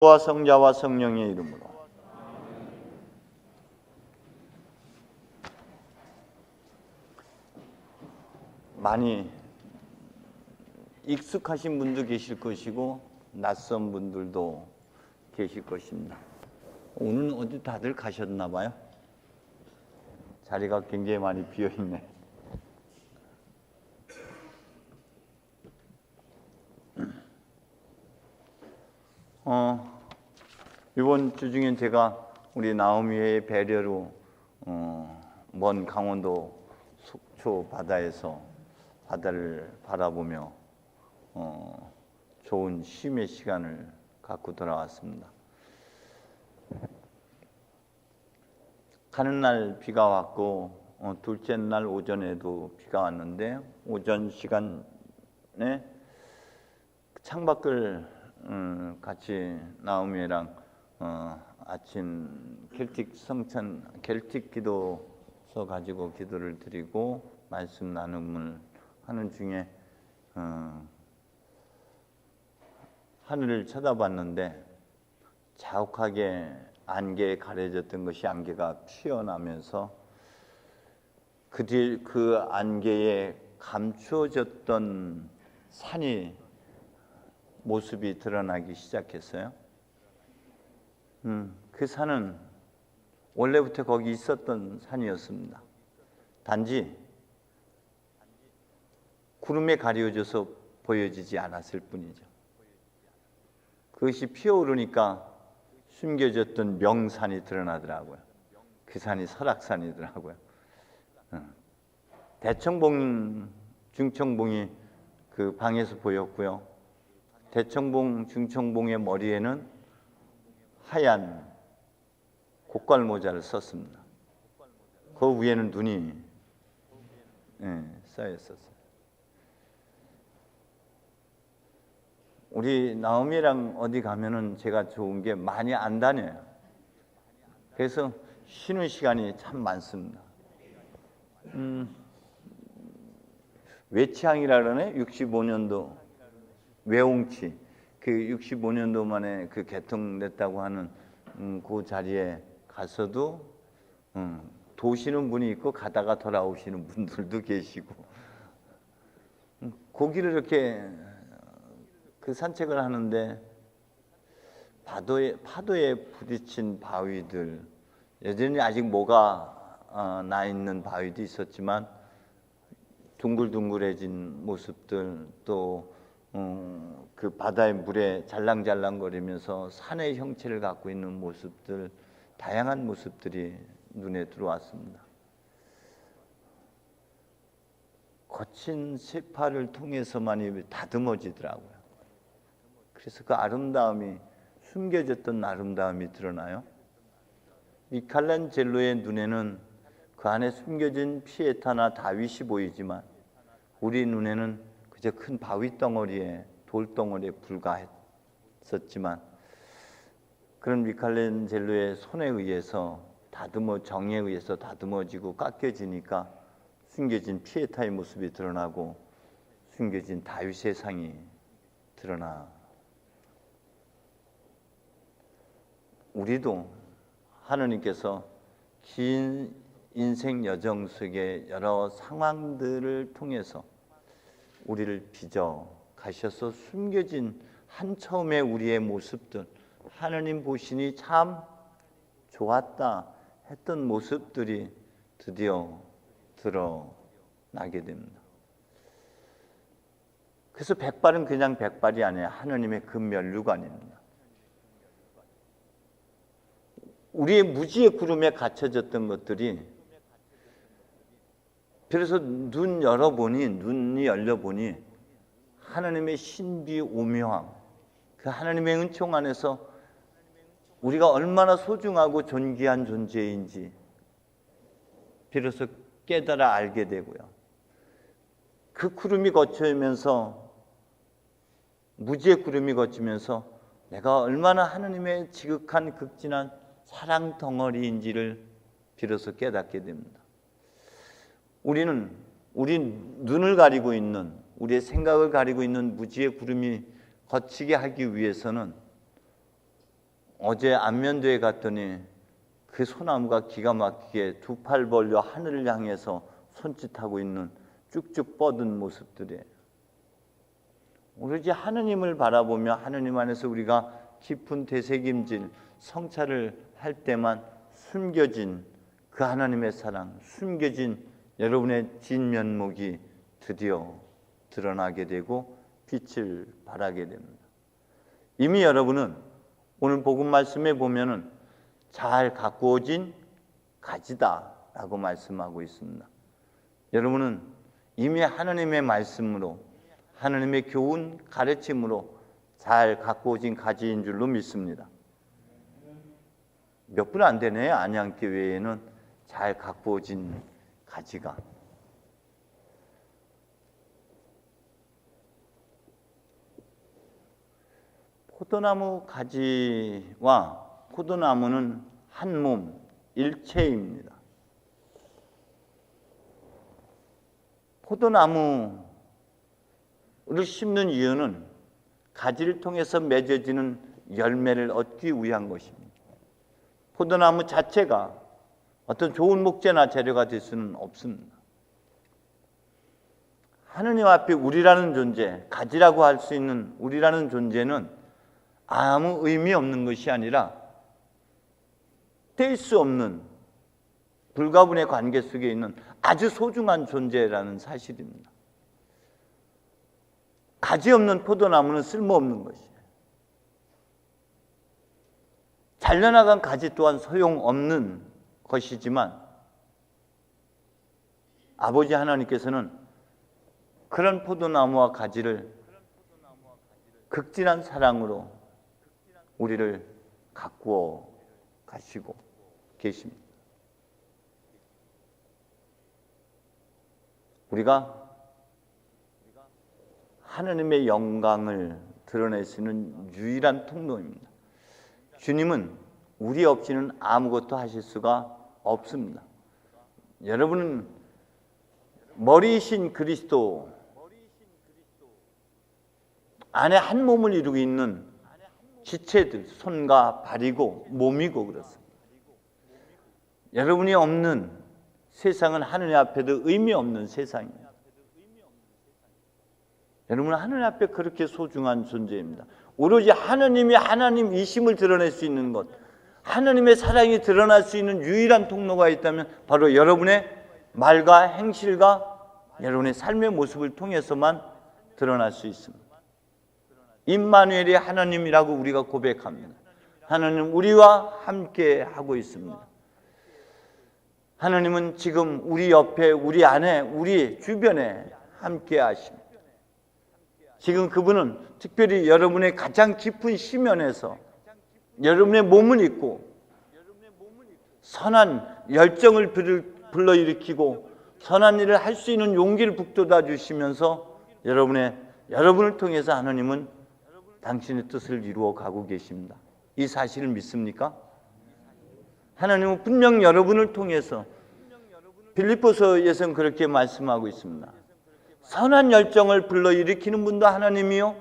와 성자와 성령의 이름으로. 많이 익숙하신 분도 계실 것이고 낯선 분들도 계실 것입니다. 오늘 어디 다들 가셨나 봐요. 자리가 굉장히 많이 비어 있네. 이번 주 중엔 제가 우리 나오미의 배려로 먼 강원도 속초 바다에서 바다를 바라보며 좋은 쉼의 시간을 갖고 돌아왔습니다. 가는 날 비가 왔고 둘째 날 오전에도 비가 왔는데 오전 시간에 창밖을 같이 나오미랑 아침 켈틱 기도서 가지고 기도를 드리고 말씀 나눔을 하는 중에 하늘을 쳐다봤는데 자욱하게 안개에 가려졌던 것이 안개가 피어나면서 그 안개에 감추어졌던 산이 모습이 드러나기 시작했어요. 그 산은 원래부터 거기 있었던 산이었습니다. 단지 구름에 가려져서 보여지지 않았을 뿐이죠. 그것이 피어오르니까 숨겨졌던 명산이 드러나더라고요. 그 산이 설악산이더라고요. 대청봉, 중청봉이 그 방에서 보였고요. 대청봉, 중청봉의 머리에는 하얀 고깔 모자를 썼습니다. 그 위에는 눈이 쌓여 있었어요. 우리 나오미랑 어디 가면은 제가 좋은 게 많이 안 다녀요. 그래서 쉬는 시간이 참 많습니다. 외치항이라 그러네. 65년도 외홍치. 그 65년도 만에 그 개통됐다고 하는 그 자리에 가서도 도시는 분이 있고 가다가 돌아오시는 분들도 계시고 거기를 이렇게 그 산책을 하는데 파도에 부딪힌 바위들, 여전히 아직 모가 나 있는 바위도 있었지만 둥글둥글해진 모습들, 또 그 바다의 물에 잘랑잘랑거리면서 산의 형체를 갖고 있는 모습들, 다양한 모습들이 눈에 들어왔습니다. 거친 세파를 통해서만이 다듬어지더라고요. 그래서 그 아름다움이, 숨겨졌던 아름다움이 드러나요. 미켈란젤로의 눈에는 그 안에 숨겨진 피에타나 다윗이 보이지만 우리 눈에는 그저 큰 바위 덩어리에, 돌덩어리에 불과했었지만 그런 미켈란젤로의 손에 의해서 정에 의해서 다듬어지고 깎여지니까 숨겨진 피에타의 모습이 드러나고 숨겨진 다윗의 상이 드러나. 우리도 하느님께서 긴 인생 여정 속의 여러 상황들을 통해서 우리를 빚어 가셔서 숨겨진 한처음의 우리의 모습들, 하느님 보시니 참 좋았다 했던 모습들이 드디어 드러나게 됩니다. 그래서 백발은 그냥 백발이 아니라 하느님의 금면류관입니다. 우리의 무지의 구름에 갇혀졌던 것들이, 그래서 눈이 열려보니 하나님의 신비 오묘함, 그 하나님의 은총 안에서 우리가 얼마나 소중하고 존귀한 존재인지 비로소 깨달아 알게 되고요. 그 구름이 거치면서, 무지의 구름이 거치면서 내가 얼마나 하나님의 지극한 극진한 사랑 덩어리인지를 비로소 깨닫게 됩니다. 우리 눈을 가리고 있는, 우리의 생각을 가리고 있는 무지의 구름이 거치게 하기 위해서는 어제 안면도에 갔더니 그 소나무가 기가 막히게 두 팔 벌려 하늘을 향해서 손짓하고 있는 쭉쭉 뻗은 모습들이에요. 오로지 하느님을 바라보며 하느님 안에서 우리가 깊은 되새김질, 성찰을 할 때만 숨겨진 그 하나님의 사랑, 숨겨진 여러분의 진면목이 드디어 드러나게 되고 빛을 발하게 됩니다. 이미 여러분은 오늘 복음 말씀에 보면은 잘 가꾸어진 가지다라고 말씀하고 있습니다. 여러분은 이미 하나님의 말씀으로, 하나님의 교훈 가르침으로 잘 가꾸어진 가지인 줄로 믿습니다. 몇 분 안 되네요. 안양교회에는 잘 가꾸어진 가지가. 포도나무 가지와 포도나무는 한 몸, 일체입니다. 포도나무를 심는 이유는 가지를 통해서 맺어지는 열매를 얻기 위한 것입니다. 포도나무 자체가 어떤 좋은 목재나 재료가 될 수는 없습니다. 하느님 앞에 우리라는 존재, 가지라고 할 수 있는 우리라는 존재는 아무 의미 없는 것이 아니라 뗄 수 없는 불가분의 관계 속에 있는 아주 소중한 존재라는 사실입니다. 가지 없는 포도나무는 쓸모없는 것이에요. 잘려나간 가지 또한 소용없는 것이지만 아버지 하나님께서는 그런 포도나무와 가지를 극진한 사랑으로 우리를 가꾸어 가시고 계십니다. 우리가 하나님의 영광을 드러낼 수 있는 유일한 통로입니다. 주님은 우리 없이는 아무것도 하실 수가 없습니다. 여러분은 머리이신 그리스도 안에 한 몸을 이루고 있는 지체들, 손과 발이고 몸이고 그렇습니다. 여러분이 없는 세상은 하느님 앞에도 의미 없는 세상입니다. 여러분은 하느님 앞에 그렇게 소중한 존재입니다. 오로지 하느님이 하나님이심을 드러낼 수 있는 것, 하느님의 사랑이 드러날 수 있는 유일한 통로가 있다면 바로 여러분의 말과 행실과 여러분의 삶의 모습을 통해서만 드러날 수 있습니다. 임마누엘이 하나님이라고 우리가 고백합니다. 하나님 우리와 함께 하고 있습니다. 하나님은 지금 우리 옆에, 우리 안에, 우리 주변에 함께 하십니다. 지금 그분은 특별히 여러분의 가장 깊은 심연에서 여러분의 몸을 입고 선한 열정을 불러일으키고 선한 일을 할 수 있는 용기를 북돋아 주시면서 여러분을 통해서 하나님은 당신의 뜻을 이루어 가고 계십니다. 이 사실을 믿습니까? 하나님은 분명 여러분을 통해서 빌립보서에서는 그렇게 말씀하고 있습니다. 선한 열정을 불러일으키는 분도 하나님이요,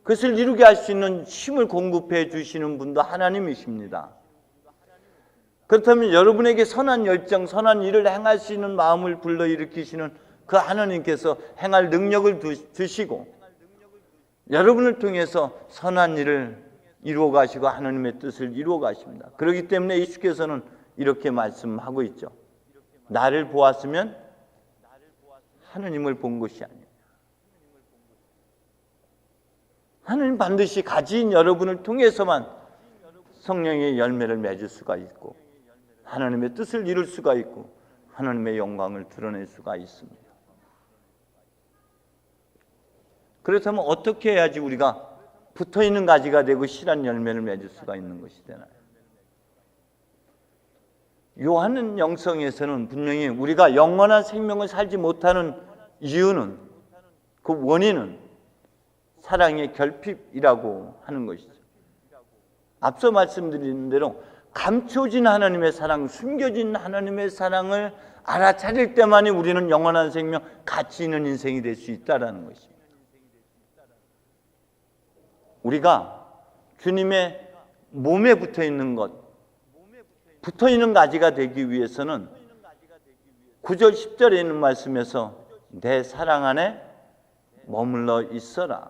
그것을 이루게 할 수 있는 힘을 공급해 주시는 분도 하나님이십니다. 그렇다면 여러분에게 선한 열정, 선한 일을 행할 수 있는 마음을 불러일으키시는 그 하나님께서 행할 능력을 주시고 여러분을 통해서 선한 일을 이루어 가시고 하나님의 뜻을 이루어 가십니다. 그렇기 때문에 예수께서는 이렇게 말씀하고 있죠. 나를 보았으면 하느님을 본 것이 아니에요. 하느님 반드시 가지인 여러분을 통해서만 성령의 열매를 맺을 수가 있고 하나님의 뜻을 이룰 수가 있고 하나님의 영광을 드러낼 수가 있습니다. 그렇다면 어떻게 해야지 우리가 붙어있는 가지가 되고 실한 열매를 맺을 수가 있는 것이 되나요? 요한 영성에서는 분명히 우리가 영원한 생명을 살지 못하는 이유는, 그 원인은 사랑의 결핍이라고 하는 것이죠. 앞서 말씀드린 대로 감춰진 하나님의 사랑, 숨겨진 하나님의 사랑을 알아차릴 때만이 우리는 영원한 생명, 가치 있는 인생이 될 수 있다는 것입니다. 우리가 주님의 몸에 붙어 있는 것, 붙어 있는 가지가 되기 위해서는 9절 10절에 있는 말씀에서 내 사랑 안에 머물러 있어라.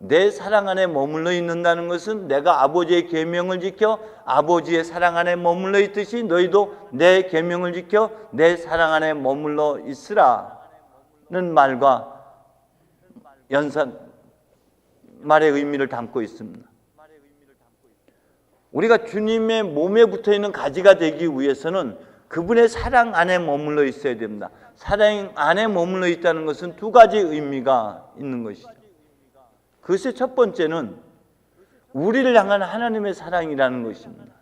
내 사랑 안에 머물러 있는다는 것은 내가 아버지의 계명을 지켜 아버지의 사랑 안에 머물러 있듯이 너희도 내 계명을 지켜 내 사랑 안에 머물러 있으라는 말과 연산 말의 의미를 담고 있습니다. 우리가 주님의 몸에 붙어 있는 가지가 되기 위해서는 그분의 사랑 안에 머물러 있어야 됩니다. 사랑 안에 머물러 있다는 것은 두 가지 의미가 있는 것이죠. 그것의 첫 번째는 우리를 향한 하나님의 사랑이라는 것입니다.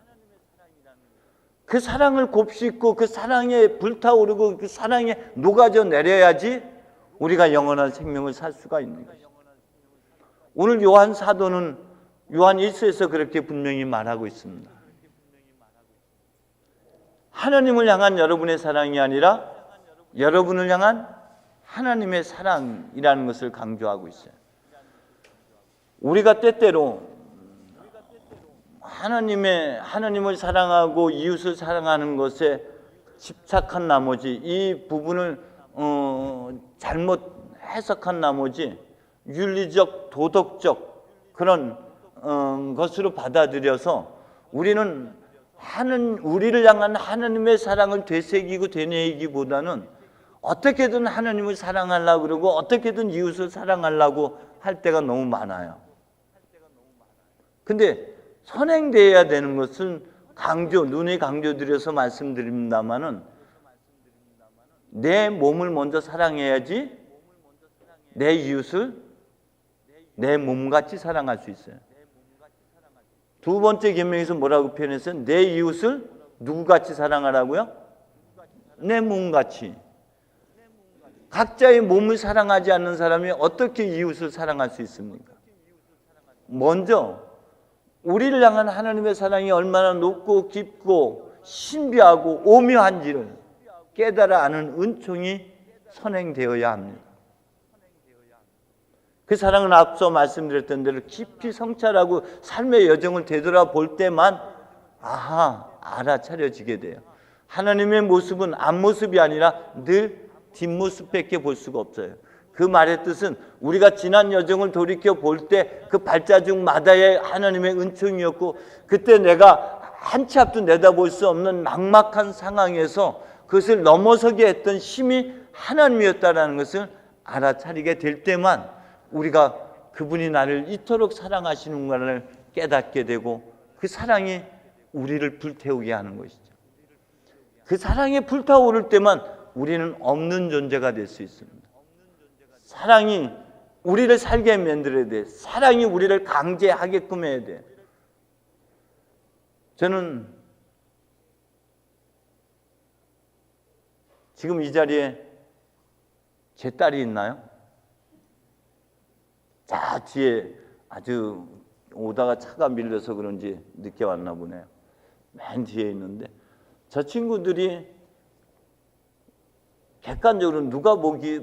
그 사랑을 곱씹고 그 사랑에 불타오르고 그 사랑에 녹아져 내려야지 우리가 영원한 생명을 살 수가 있는 것입니다. 오늘 요한 사도는 요한 1서에서 그렇게 분명히 말하고 있습니다. 하나님을 향한 여러분의 사랑이 아니라 여러분을 향한 하나님의 사랑이라는 것을 강조하고 있어요. 우리가 때때로 하나님을 사랑하고 이웃을 사랑하는 것에 집착한 나머지 이 부분을 잘못 해석한 나머지 윤리적, 도덕적 그런 것으로 받아들여서 우리를 향한 하나님의 사랑을 되새기고 되뇌이기보다는 어떻게든 하나님을 사랑하려고 그러고 어떻게든 이웃을 사랑하려고 할 때가 너무 많아요. 근데 선행되어야 되는 것은 눈에 강조드려서 말씀드립니다마는 내 몸을 먼저 사랑해야지 내 이웃을 내 몸같이 사랑할 수 있어요. 두 번째 계명에서 뭐라고 표현했어요? 내 이웃을 누구같이 사랑하라고요? 내 몸같이. 각자의 몸을 사랑하지 않는 사람이 어떻게 이웃을 사랑할 수 있습니까? 먼저 우리를 향한 하나님의 사랑이 얼마나 높고 깊고 신비하고 오묘한지를 깨달아 아는 은총이 선행되어야 합니다. 그 사랑은 앞서 말씀드렸던 대로 깊이 성찰하고 삶의 여정을 되돌아볼 때만 알아차려지게 돼요. 하나님의 모습은 앞모습이 아니라 늘 뒷모습밖에 볼 수가 없어요. 그 말의 뜻은 우리가 지난 여정을 돌이켜 볼 때 그 발자국마다의 하나님의 은총이었고 그때 내가 한 치 앞도 내다볼 수 없는 막막한 상황에서 그것을 넘어서게 했던 힘이 하나님이었다는 것을 알아차리게 될 때만 우리가 그분이 나를 이토록 사랑하시는가를 깨닫게 되고 그 사랑이 우리를 불태우게 하는 것이죠. 그 사랑에 불타오를 때만 우리는 없는 존재가 될 수 있습니다. 사랑이 우리를 살게 만들어야 돼. 사랑이 우리를 강제하게끔 해야 돼. 저는 지금 이 자리에 제 딸이 있나요? 자, 뒤에 아주 오다가 차가 밀려서 그런지 늦게 왔나 보네요. 맨 뒤에 있는데 저 친구들이 객관적으로 누가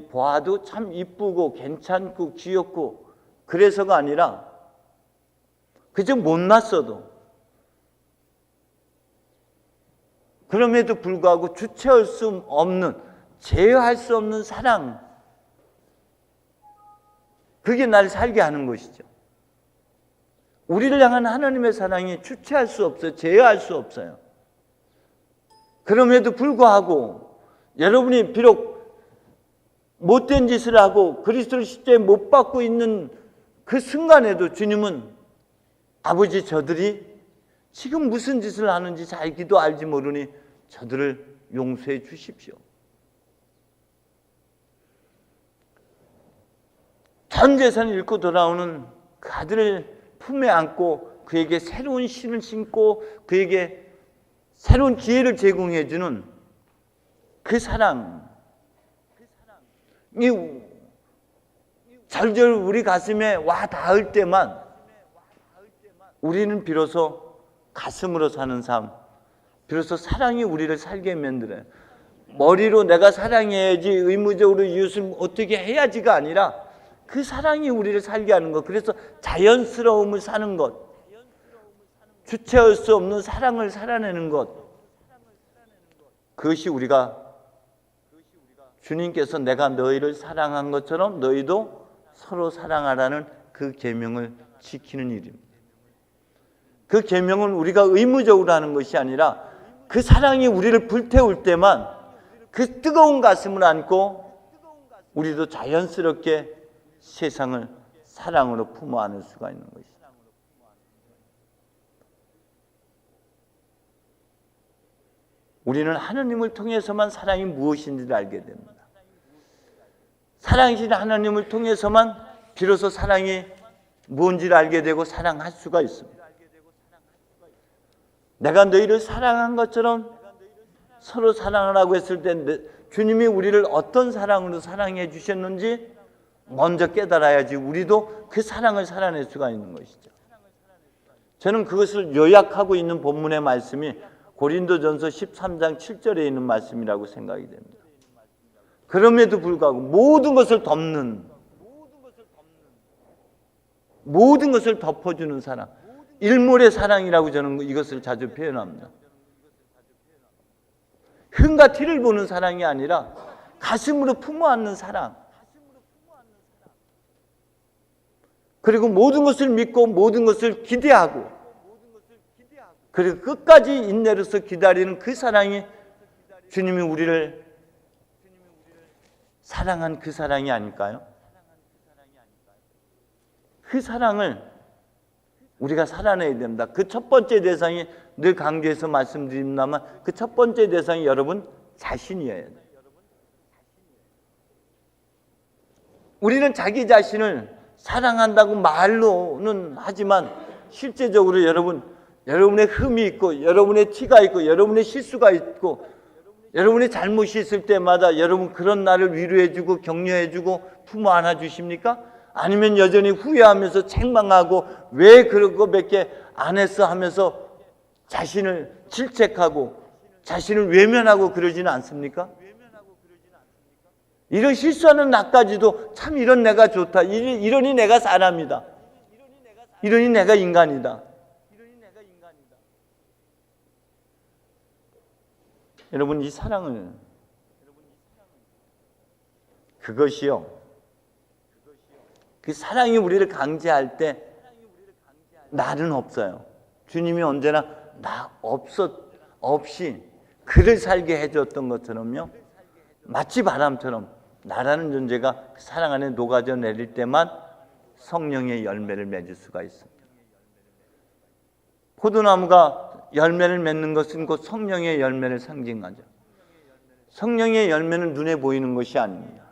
봐도 참 이쁘고 괜찮고 귀엽고 그래서가 아니라 그저 못났어도 그럼에도 불구하고 주체할 수 없는 제어할 수 없는 사랑, 그게 날 살게 하는 것이죠. 우리를 향한 하나님의 사랑이 주체할 수 없어요. 제어할 수 없어요. 그럼에도 불구하고 여러분이 비록 못된 짓을 하고 그리스도를 십자가에 못 박고 있는 그 순간에도 주님은 아버지 저들이 지금 무슨 짓을 하는지 알기도 알지 모르니 저들을 용서해 주십시오. 전 재산을 잃고 돌아오는 그 아들을 품에 안고 그에게 새로운 신을 신고 그에게 새로운 기회를 제공해 주는 그 사랑이 절절 우리 가슴에 와 닿을 때만 우리는 비로소 가슴으로 사는 삶, 비로소 사랑이 우리를 살게 만들어요. 머리로 내가 사랑해야지, 의무적으로 이웃을 어떻게 해야지가 아니라 그 사랑이 우리를 살게 하는 것, 그래서 자연스러움을 사는 것, 주체할 수 없는 사랑을 살아내는 것, 그것이 우리가 주님께서 내가 너희를 사랑한 것처럼 너희도 서로 사랑하라는 그 계명을 지키는 일입니다. 그 계명은 우리가 의무적으로 하는 것이 아니라 그 사랑이 우리를 불태울 때만 그 뜨거운 가슴을 안고 우리도 자연스럽게 세상을 사랑으로 품어 안을 수가 있는 것이죠. 우리는 하나님을 통해서만 사랑이 무엇인지를 알게 됩니다. 사랑이신 하나님을 통해서만 비로소 사랑이 뭔지를 알게 되고 사랑할 수가 있습니다. 내가 너희를 사랑한 것처럼 서로 사랑하라고 했을 때 주님이 우리를 어떤 사랑으로 사랑해 주셨는지 먼저 깨달아야지 우리도 그 사랑을 살아낼 수가 있는 것이죠. 저는 그것을 요약하고 있는 본문의 말씀이 고린도전서 13장 7절에 있는 말씀이라고 생각이 됩니다. 그럼에도 불구하고 모든 것을 덮는, 모든 것을 덮어주는 사랑, 일몰의 사랑이라고 저는 이것을 자주 표현합니다. 흠과 티를 보는 사랑이 아니라 가슴으로 품어 안는 사랑. 그리고 모든 것을 믿고 모든 것을 기대하고 그리고 끝까지 인내로서 기다리는 그 사랑이 주님이 우리를 사랑한 그 사랑이 아닐까요? 그 사랑을 우리가 살아내야 됩니다. 그 첫 번째 대상이 늘 강조해서 말씀드립니다만 그 첫 번째 대상이 여러분 자신이어야 돼요. 우리는 자기 자신을 사랑한다고 말로는 하지만 실제적으로 여러분의 흠이 있고 여러분의 티가 있고 여러분의 실수가 있고 여러분의 잘못이 있을 때마다 여러분 그런 나를 위로해주고 격려해주고 품어 안아주십니까? 아니면 여전히 후회하면서 책망하고 왜 그런 거밖에 안 했어 하면서 자신을 질책하고 자신을 외면하고 그러지는 않습니까? 이런 실수하는 나까지도 참 이런 내가 좋다. 이러니 내가 사람이다. 이러니 내가 인간이다. 여러분 이 사랑을 그것이요. 그 사랑이 우리를 강제할 때 나는 없어요. 주님이 언제나 나 없이 그를 살게 해줬던 것처럼요. 마치 바람처럼 나라는 존재가 사랑 안에 녹아져 내릴 때만 성령의 열매를 맺을 수가 있습니다. 포도나무가 열매를 맺는 것은 곧 성령의 열매를 상징하죠. 성령의 열매는 눈에 보이는 것이 아닙니다.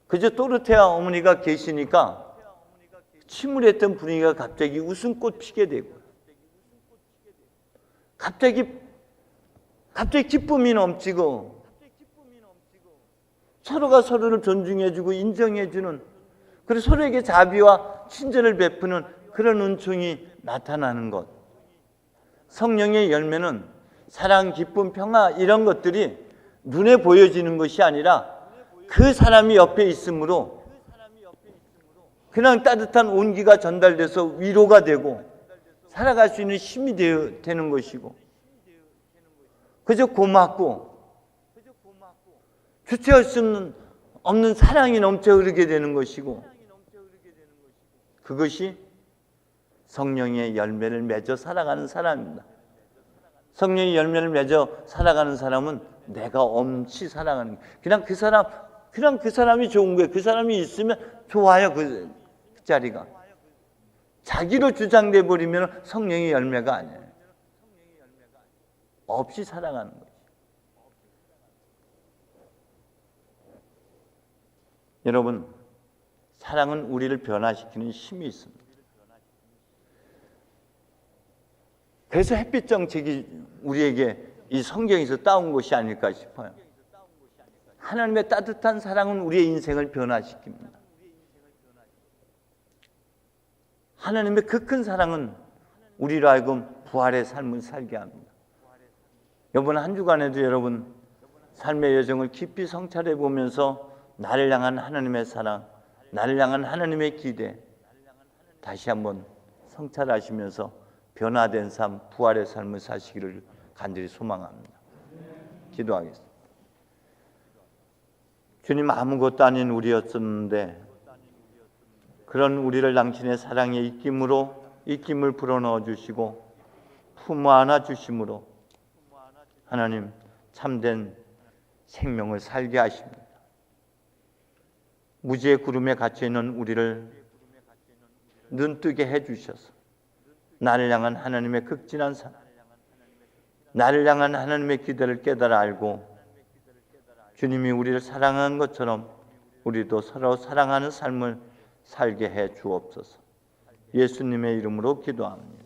그저 또르테아 어머니가 계시니까 침울했던 분위기가 갑자기 웃음꽃 피게 되고 갑자기 기쁨이 넘치고 서로가 서로를 존중해주고 인정해주는 그리고 서로에게 자비와 친절을 베푸는 그런 은총이 나타나는 것. 성령의 열매는 사랑, 기쁨, 평화 이런 것들이 눈에 보여지는 것이 아니라 그 사람이 옆에 있으므로 그냥 따뜻한 온기가 전달돼서 위로가 되고 살아갈 수 있는 힘이 되는 것이고 그저 고맙고 주체할 수 없는 사랑이 넘쳐 흐르게 되는 것이고 그것이 성령의 열매를 맺어 살아가는 사람입니다. 성령의 열매를 맺어 살아가는 사람은 내가 엄치 살아가는 거예요. 그냥 그 사람이 좋은 거예요. 그 사람이 있으면 좋아요. 그 자리가. 자기로 주장돼 버리면 성령의 열매가 아니에요. 없이 살아가는 거예요. 여러분, 사랑은 우리를 변화시키는 힘이 있습니다. 그래서 햇빛 정책이 우리에게 이 성경에서 따온 것이 아닐까 싶어요. 하나님의 따뜻한 사랑은 우리의 인생을 변화시킵니다. 하나님의 그 큰 사랑은 우리로 하여금 부활의 삶을 살게 합니다. 이번 한 주간에도 여러분 삶의 여정을 깊이 성찰해 보면서 나를 향한 하나님의 사랑, 나를 향한 하나님의 기대 다시 한번 성찰하시면서 변화된 삶, 부활의 삶을 사시기를 간절히 소망합니다. 기도하겠습니다. 주님, 아무것도 아닌 우리였었는데 그런 우리를 당신의 사랑의 입김을 불어넣어 주시고 품어 안아 주심으로 하나님 참된 생명을 살게 하십니다. 무지의 구름에 갇혀 있는 우리를 눈뜨게 해 주셔서 나를 향한 하나님의 극진한 사랑, 나를 향한 하나님의 기대를 깨달아 알고 주님이 우리를 사랑한 것처럼 우리도 서로 사랑하는 삶을 살게 해 주옵소서. 예수님의 이름으로 기도합니다.